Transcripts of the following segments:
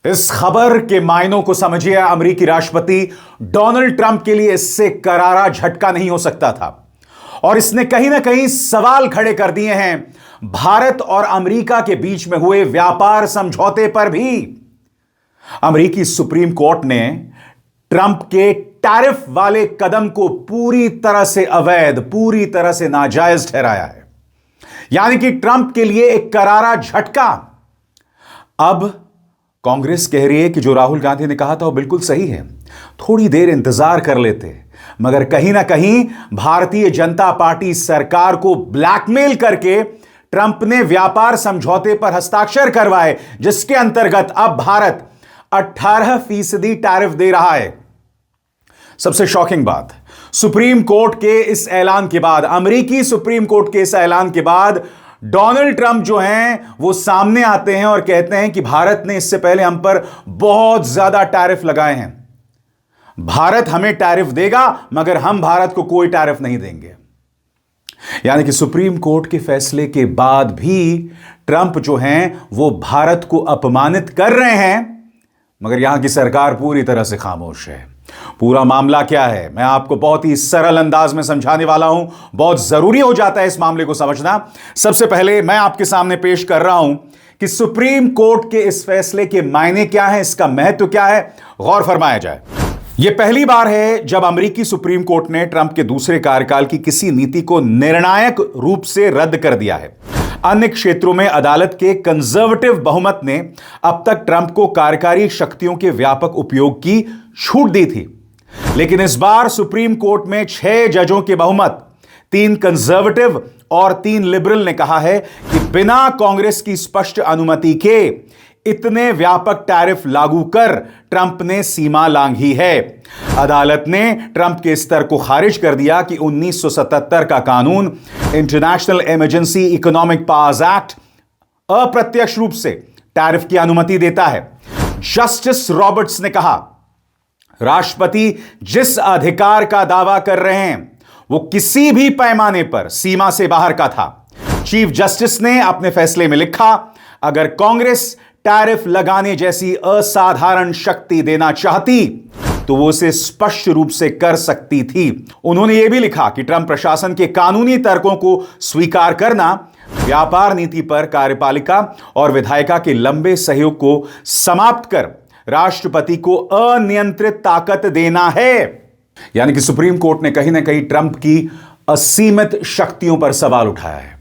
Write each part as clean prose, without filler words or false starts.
इस खबर के मायनों को समझिए। अमेरिकी राष्ट्रपति डोनाल्ड ट्रंप के लिए इससे करारा झटका नहीं हो सकता था और इसने कहीं ना कहीं सवाल खड़े कर दिए हैं भारत और अमेरिका के बीच में हुए व्यापार समझौते पर भी। अमेरिकी सुप्रीम कोर्ट ने ट्रंप के टैरिफ वाले कदम को पूरी तरह से अवैध, पूरी तरह से नाजायज ठहराया है, यानी कि ट्रंप के लिए एक करारा झटका। अब कांग्रेस कह रही है कि जो राहुल गांधी ने कहा था वो बिल्कुल सही है, थोड़ी देर इंतजार कर लेते। मगर कहीं ना कहीं भारतीय जनता पार्टी सरकार को ब्लैकमेल करके ट्रंप ने व्यापार समझौते पर हस्ताक्षर करवाए, जिसके अंतर्गत अब भारत 18% टैरिफ दे रहा है। सबसे शॉकिंग बात, सुप्रीम कोर्ट के इस ऐलान के बाद, अमेरिकी सुप्रीम कोर्ट के इस ऐलान के बाद डोनाल्ड ट्रंप जो हैं वो सामने आते हैं और कहते हैं कि भारत ने इससे पहले हम पर बहुत ज्यादा टैरिफ लगाए हैं, भारत हमें टैरिफ देगा मगर हम भारत को कोई टैरिफ नहीं देंगे। यानी कि सुप्रीम कोर्ट के फैसले के बाद भी ट्रंप जो हैं वो भारत को अपमानित कर रहे हैं, मगर यहां की सरकार पूरी तरह से खामोश है। पूरा मामला क्या है मैं आपको बहुत ही सरल अंदाज में समझाने वाला हूं। बहुत जरूरी हो जाता है इस मामले को समझना। सबसे पहले मैं आपके सामने पेश कर रहा हूं कि सुप्रीम कोर्ट के इस फैसले के मायने क्या हैं, इसका महत्व क्या है, गौर फरमाया जाए। यह पहली बार है जब अमेरिकी सुप्रीम कोर्ट ने ट्रंप के दूसरे कार्यकाल की किसी नीति को निर्णायक रूप से रद्द कर दिया है। अन्य क्षेत्रों में अदालत के कंजर्वेटिव बहुमत ने अब तक ट्रंप को कार्यकारी शक्तियों के व्यापक उपयोग की छूट दी थी, लेकिन इस बार सुप्रीम कोर्ट में 6 जजों के बहुमत, 3 कंजर्वेटिव और 3 लिबरल ने कहा है कि बिना कांग्रेस की स्पष्ट अनुमति के इतने व्यापक टैरिफ लागू कर ट्रंप ने सीमा लांघी है। अदालत ने ट्रंप के इस तर्क को खारिज कर दिया कि 1977 का कानून international emergency economic powers act अप्रत्यक्ष रूप से टैरिफ की अनुमति देता है। जस्टिस रॉबर्ट्स ने कहा, राष्ट्रपति जिस अधिकार का दावा कर रहे हैं वो किसी भी पैमाने पर सीमा से बाहर का था। चीफ जस्टिस ने अपने फैसले में लिखा, अगर कांग्रेस टैरिफ लगाने जैसी असाधारण शक्ति देना चाहती तो वो उसे स्पष्ट रूप से कर सकती थी। उन्होंने यह भी लिखा कि ट्रंप प्रशासन के कानूनी तर्कों को स्वीकार करना व्यापार नीति पर कार्यपालिका और विधायिका के लंबे सहयोग को समाप्त कर राष्ट्रपति को अनियंत्रित ताकत देना है। यानी कि सुप्रीम कोर्ट ने कहीं ना कहीं ट्रंप की असीमित शक्तियों पर सवाल उठाया है।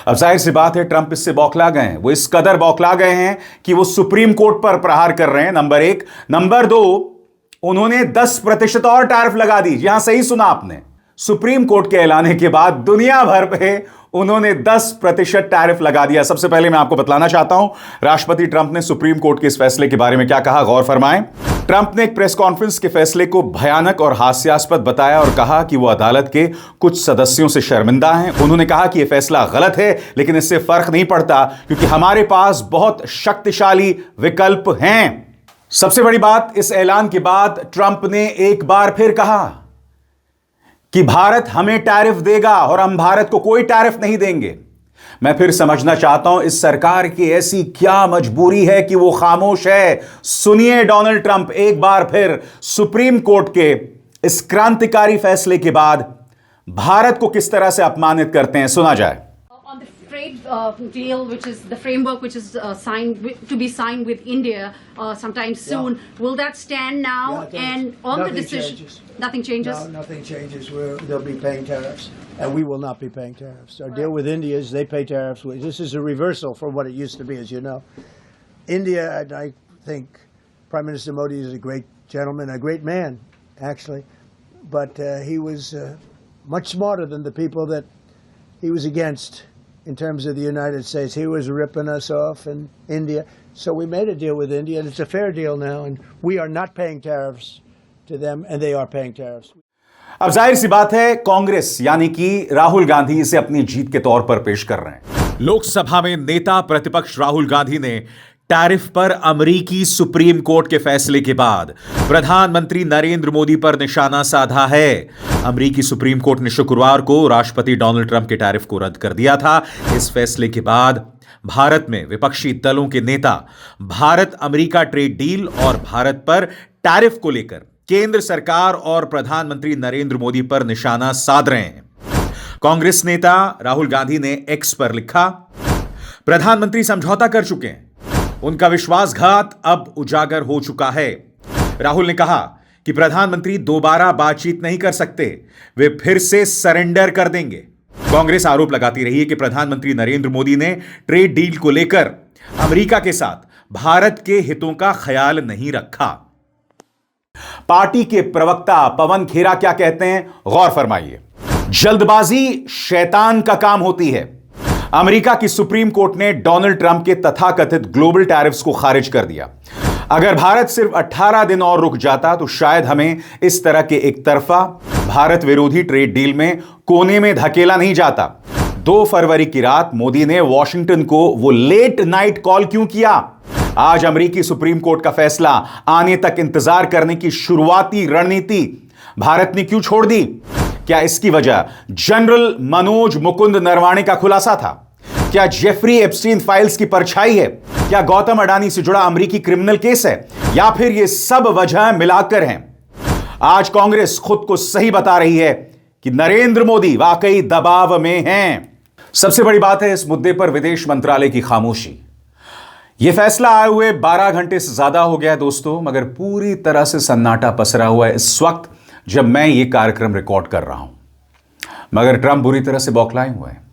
अब जाहिर सी बात है ट्रंप इससे बौखला गए हैं, वो इस कदर बौखला गए हैं कि वो सुप्रीम कोर्ट पर प्रहार कर रहे हैं, नंबर 1। नंबर 2, उन्होंने 10% और टैरिफ लगा दी। यहां सही सुना आपने, सुप्रीम कोर्ट के ऐलान के बाद दुनिया भर पे उन्होंने 10% टैरिफ लगा दिया। सबसे पहले मैं आपको बतलाना चाहता हूं राष्ट्रपति ट्रंप ने सुप्रीम कोर्ट के इस फैसले के बारे में क्या कहा, गौर फरमाएं। ट्रंप ने एक प्रेस कॉन्फ्रेंस के फैसले को भयानक और हास्यास्पद बताया और कहा कि वो अदालत के कुछ सदस्यों से शर्मिंदा हैं। उन्होंने कहा कि यह फैसला गलत है, लेकिन इससे फर्क नहीं पड़ता क्योंकि हमारे पास बहुत शक्तिशाली विकल्प हैं। सबसे बड़ी बात, इस ऐलान के बाद ट्रंप ने एक बार फिर कहा कि भारत हमें टैरिफ देगा और हम भारत को कोई टैरिफ नहीं देंगे। मैं फिर समझना चाहता हूं इस सरकार की ऐसी क्या मजबूरी है कि वो खामोश है। सुनिए डोनाल्ड ट्रंप एक बार फिर सुप्रीम कोर्ट के इस क्रांतिकारी फैसले के बाद भारत को किस तरह से अपमानित करते हैं, सुना जाए। On the trade deal, which is the framework which is to be signed with India sometime soon, will that stand now? And on the decision, changes. Nothing changes. No, nothing changes. They'll be paying tariffs, and we will not be paying tariffs. Our deal with India is they pay tariffs. This is a reversal from what it used to be, as you know. India, and I think Prime Minister Modi is a great gentleman, a great man, actually, but he was much smarter than the people that he was against. In terms of the United States, he was ripping us off in India. So we made a deal with India, and it's a fair deal now, and we are not paying tariffs to them, and they are paying tariffs. अब जाहिर सी बात है कांग्रेस यानी कि राहुल गांधी इसे अपनी जीत के तौर पर पेश कर रहे हैं। लोकसभा में नेता प्रतिपक्ष राहुल गांधी ने टैरिफ पर अमेरिकी सुप्रीम कोर्ट के फैसले के बाद प्रधानमंत्री नरेंद्र मोदी पर निशाना साधा है। अमेरिकी सुप्रीम कोर्ट ने शुक्रवार को राष्ट्रपति डोनाल्ड ट्रंप के टैरिफ को रद्द कर दिया था। इस फैसले के बाद भारत में विपक्षी दलों के नेता भारत अमेरिका ट्रेड डील और भारत पर टैरिफ को लेकर केंद्र सरकार और प्रधानमंत्री नरेंद्र मोदी पर निशाना साध रहे हैं। कांग्रेस नेता राहुल गांधी ने एक्स पर लिखा, प्रधानमंत्री समझौता कर चुके हैं, उनका विश्वासघात अब उजागर हो चुका है। राहुल ने कहा कि प्रधानमंत्री दोबारा बातचीत नहीं कर सकते, वे फिर से सरेंडर कर देंगे। कांग्रेस आरोप लगाती रही है कि प्रधानमंत्री नरेंद्र मोदी ने ट्रेड डील को लेकर अमेरिका के साथ भारत के हितों का ख्याल नहीं रखा। पार्टी के प्रवक्ता पवन खेरा क्या कहते हैं, गौर फरमाइए। जल्दबाजी शैतान का काम होती है। अमेरिका की सुप्रीम कोर्ट ने डोनाल्ड ट्रंप के तथाकथित ग्लोबल टैरिफ्स को खारिज कर दिया। अगर भारत सिर्फ 18 दिन और रुक जाता तो शायद हमें इस तरह के एक तरफा भारत विरोधी ट्रेड डील में कोने में धकेला नहीं जाता। 2 फरवरी की रात मोदी ने वॉशिंगटन को वो लेट नाइट कॉल क्यों किया? आज अमेरिकी सुप्रीम कोर्ट का फैसला आने तक इंतजार करने की शुरुआती रणनीति भारत ने क्यों छोड़ दी? क्या इसकी वजह जनरल मनोज मुकुंद नरवाणे का खुलासा था? क्या जेफरी एप्स्टीन फाइल्स की परछाई है? क्या गौतम अडानी से जुड़ा अमेरिकी क्रिमिनल केस है? या फिर ये सब वजह मिलाकर हैं? आज कांग्रेस खुद को सही बता रही है कि नरेंद्र मोदी वाकई दबाव में हैं। सबसे बड़ी बात है इस मुद्दे पर विदेश मंत्रालय की खामोशी। यह फैसला आए हुए 12 घंटे से ज्यादा हो गया है दोस्तों, मगर पूरी तरह से सन्नाटा पसरा हुआ है इस वक्त जब मैं ये कार्यक्रम रिकॉर्ड कर रहा हूं। मगर ट्रंप बुरी तरह से बौखलाए हुए हैं।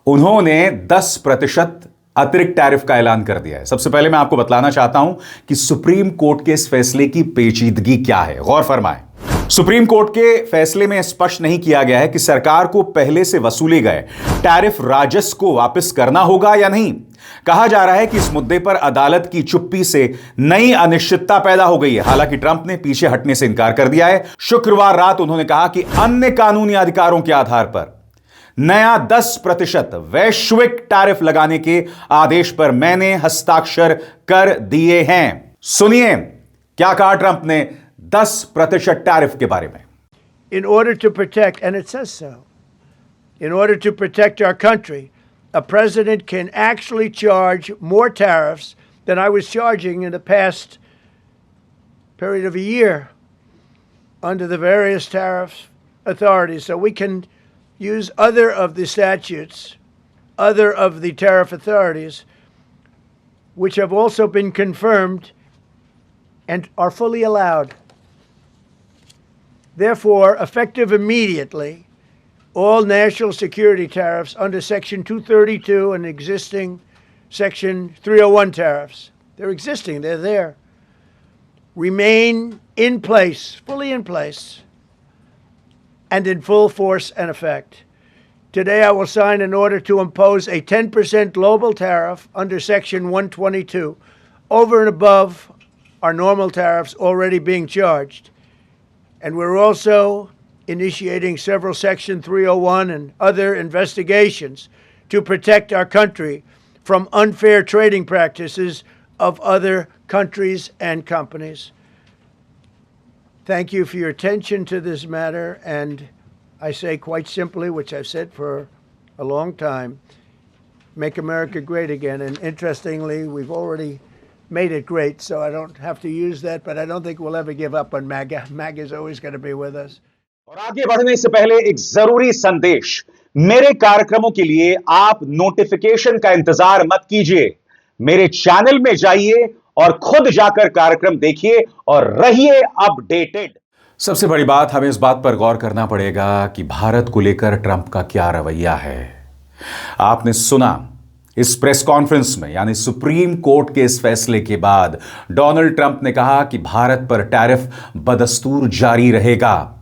उन्होंने 10% अतिरिक्त टैरिफ का ऐलान कर दिया है। सबसे पहले मैं आपको बतलाना चाहता हूं कि सुप्रीम कोर्ट के इस फैसले की पेचीदगी क्या है। गौर फरमाएं, सुप्रीम कोर्ट के फैसले में स्पष्ट नहीं किया गया है कि सरकार को पहले से वसूले गए टैरिफ राजस्व को वापस करना होगा या नहीं। कहा जा रहा है कि इस मुद्दे पर अदालत की चुप्पी से नई अनिश्चितता पैदा हो गई है। हालांकि ट्रंप ने पीछे हटने से इनकार कर दिया है। शुक्रवार रात उन्होंने कहा कि अन्य कानूनी अधिकारों के आधार पर नया 10% वैश्विक टैरिफ लगाने के आदेश पर मैंने हस्ताक्षर कर दिए हैं। सुनिए क्या कहा ट्रंप ने 10% टैरिफ के बारे में। In order to protect, and it says so, in order to protect our country, a president can actually charge more tariffs than I was charging in the past period of a year under the various tariff authorities. So we can use other of the statutes, other of the tariff authorities, which have also been confirmed and are fully allowed. Therefore, effective immediately, all national security tariffs under Section 232 and existing Section 301 tariffs, they're existing, they're there, remain in place, fully in place, and in full force and effect. Today, I will sign an order to impose a 10% global tariff under Section 122 over and above our normal tariffs already being charged. And we're also initiating several Section 301 and other investigations to protect our country from unfair trading practices of other countries and companies. Thank you for your attention to this matter, and I say quite simply, which I've said for a long time, make America great again. And interestingly, we've already made it great, so I don't have to use that, but I don't think we'll ever give up on MAGA. MAGA is always going to be with us. और आगे बढ़ने से पहले एक जरूरी संदेश। मेरे कार्यक्रमों के लिए आप नोटिफिकेशन का इंतजार मत कीजिए। मेरे चैनल में जाइए और खुद जाकर कार्यक्रम देखिए और रहिए अपडेटेड। सबसे बड़ी बात, हमें इस बात पर गौर करना पड़ेगा कि भारत को लेकर ट्रंप का क्या रवैया है। आपने सुना इस प्रेस कॉन्फ्रेंस में, यानी सुप्रीम कोर्ट के इस फैसले के बाद डोनाल्ड ट्रंप ने कहा कि भारत पर टैरिफ बदस्तूर जारी रहेगा।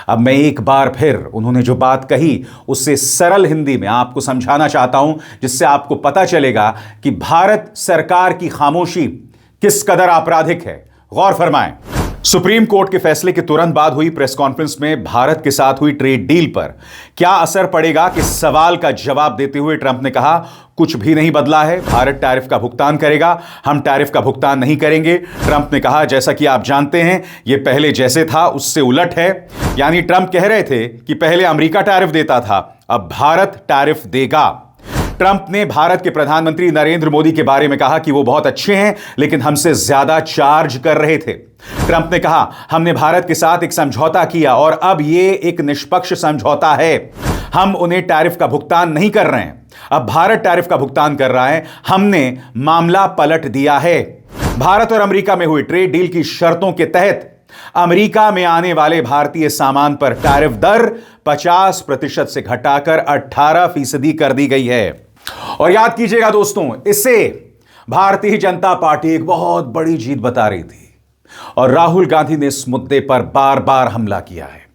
अब मैं एक बार फिर उन्होंने जो बात कही उससे सरल हिंदी में आपको समझाना चाहता हूं, जिससे आपको पता चलेगा कि भारत सरकार की खामोशी किस कदर आपराधिक है। गौर फरमाएं, सुप्रीम कोर्ट के फैसले के तुरंत बाद हुई प्रेस कॉन्फ्रेंस में भारत के साथ हुई ट्रेड डील पर क्या असर पड़ेगा कि सवाल का जवाब देते हुए ट्रंप ने कहा, कुछ भी नहीं बदला है, भारत टैरिफ का भुगतान करेगा, हम टैरिफ का भुगतान नहीं करेंगे। ट्रंप ने कहा, जैसा कि आप जानते हैं यह पहले जैसे था उससे उलट है। यानी ट्रंप कह रहे थे कि पहले अमेरिका टैरिफ देता था, अब भारत टैरिफ देगा। ट्रंप ने भारत के प्रधानमंत्री नरेंद्र मोदी के बारे में कहा कि वो बहुत अच्छे हैं, लेकिन हमसे ज्यादा चार्ज कर रहे थे। ट्रंप ने कहा, हमने भारत के साथ एक समझौता किया और अब ये एक निष्पक्ष समझौता है। हम उन्हें टैरिफ का भुगतान नहीं कर रहे हैं, अब भारत टैरिफ का भुगतान कर रहा है। हमने मामला पलट दिया है। भारत और अमेरिका में हुई ट्रेड डील की शर्तों के तहत अमेरिका में आने वाले भारतीय सामान पर टैरिफ दर 50% से घटाकर 18% कर दी गई है। और याद कीजिएगा दोस्तों, इससे भारतीय जनता पार्टी एक बहुत बड़ी जीत बता रही थी और राहुल गांधी ने इस मुद्दे पर बार बार हमला किया है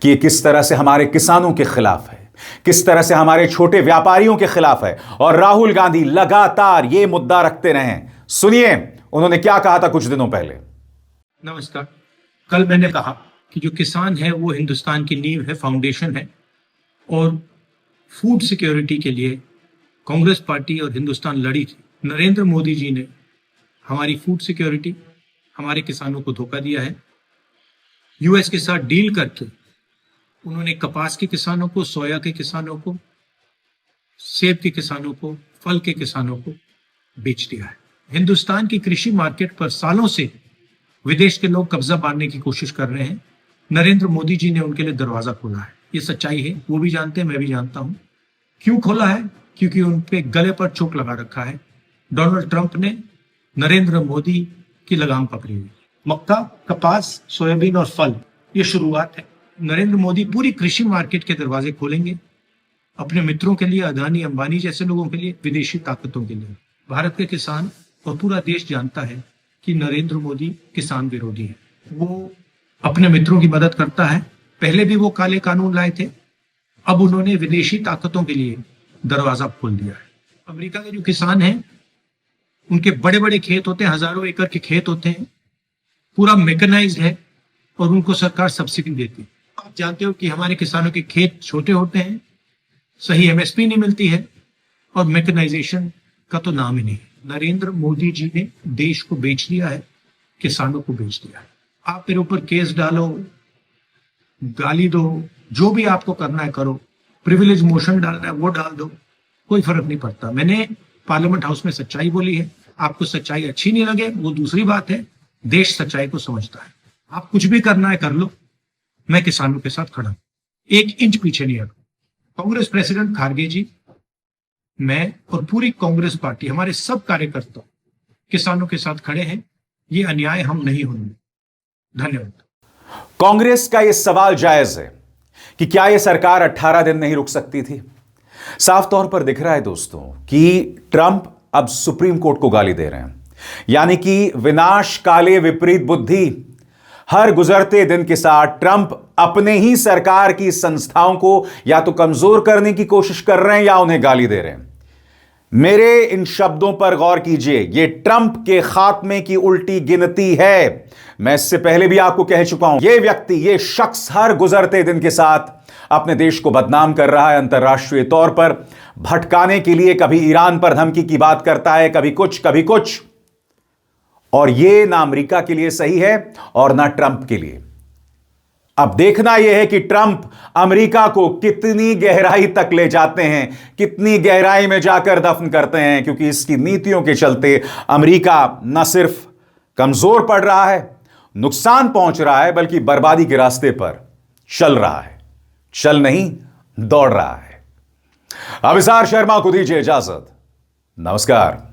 कि किस तरह से हमारे किसानों के खिलाफ है, किस तरह से हमारे छोटे व्यापारियों के खिलाफ है। और राहुल गांधी लगातार यह मुद्दा रखते रहे। सुनिए उन्होंने क्या कहा था कुछ दिनों पहले। नमस्कार। कल मैंने कहा कि जो किसान है वो हिंदुस्तान की नींव है, फाउंडेशन है, और फूड सिक्योरिटी के लिए कांग्रेस पार्टी और हिंदुस्तान लड़ी थी। नरेंद्र मोदी जी ने हमारी फूड सिक्योरिटी, हमारे किसानों को धोखा दिया है। यूएस के साथ डील करके उन्होंने कपास के किसानों को, सोया के किसानों को, सेब के किसानों को, फल के किसानों को बेच दिया है। हिंदुस्तान की कृषि मार्केट पर सालों से विदेश के लोग कब्जा मारने की कोशिश कर रहे हैं। नरेंद्र मोदी जी ने उनके लिए दरवाजा खोला है। ये सच्चाई है, वो भी जानते हैं, मैं भी जानता हूं। क्यों खोला है? क्योंकि उन पे गले पर चोट लगा रखा है। डोनाल्ड ट्रंप ने नरेंद्र मोदी की लगाम पकड़ी हुई। मक्का, कपास, सोयाबीन और फल, ये शुरुआत है। नरेंद्र मोदी पूरी कृषि मार्केट के दरवाजे खोलेंगे अपने मित्रों के लिए, अदानी अंबानी जैसे लोगों के लिए, विदेशी ताकतों के लिए। भारत के किसान और पूरा देश जानता है कि नरेंद्र मोदी किसान विरोधी है। वो अपने मित्रों की मदद करता है। पहले भी वो काले कानून लाए थे, अब उन्होंने विदेशी ताकतों के लिए दरवाजा खोल दिया है। अमेरिका के जो किसान हैं, उनके बड़े बड़े खेत होते हैं, हजारों एकड़ के खेत होते हैं, पूरा मैकेनाइज्ड है और उनको सरकार सब्सिडी देती है। आप जानते हो कि हमारे किसानों के खेत छोटे होते हैं, सही एमएसपी नहीं मिलती है और मैकेनाइजेशन का तो नाम ही नहीं। नरेंद्र मोदी जी ने देश को बेच दिया है, किसानों को बेच दिया है। आप मेरे ऊपर केस डालो, गाली दो, जो भी आपको करना है करो, प्रिविलेज मोशन डालना है वो डाल दो, कोई फर्क नहीं पड़ता। मैंने पार्लियामेंट हाउस में सच्चाई बोली है। आपको सच्चाई अच्छी नहीं लगे वो दूसरी बात है, देश सच्चाई को समझता है। आप कुछ भी करना है कर लो, मैं किसानों के साथ खड़ा हूं, 1 इंच पीछे नहीं हटूं। कांग्रेस प्रेसिडेंट खारगे जी, मैं और पूरी कांग्रेस पार्टी, हमारे सब कार्यकर्ता किसानों के साथ खड़े हैं। ये अन्याय हम नहीं होने। धन्यवाद। कांग्रेस का यह सवाल जायज है कि क्या यह सरकार 18 दिन नहीं रुक सकती थी। साफ तौर पर दिख रहा है दोस्तों कि ट्रंप अब सुप्रीम कोर्ट को गाली दे रहे हैं, यानी कि विनाश काले विपरीत बुद्धि। हर गुजरते दिन के साथ ट्रंप अपने ही सरकार की संस्थाओं को या तो कमजोर करने की कोशिश कर रहे हैं या उन्हें गाली दे रहे हैं। मेरे इन शब्दों पर गौर कीजिए, यह ट्रंप के खात्मे की उल्टी गिनती है। मैं इससे पहले भी आपको कह चुका हूं, यह व्यक्ति, यह शख्स हर गुजरते दिन के साथ अपने देश को बदनाम कर रहा है, अंतर्राष्ट्रीय तौर पर भटकाने के लिए। कभी ईरान पर धमकी की बात करता है, कभी कुछ कभी कुछ। और यह ना अमेरिका के लिए सही है और ना ट्रंप के लिए। अब देखना यह है कि ट्रंप अमेरिका को कितनी गहराई तक ले जाते हैं, कितनी गहराई में जाकर दफन करते हैं, क्योंकि इसकी नीतियों के चलते अमेरिका न सिर्फ कमजोर पड़ रहा है, नुकसान पहुंच रहा है, बल्कि बर्बादी के रास्ते पर चल रहा है। चल नहीं, दौड़ रहा है। अभिसार शर्मा को दीजिए इजाजत। नमस्कार।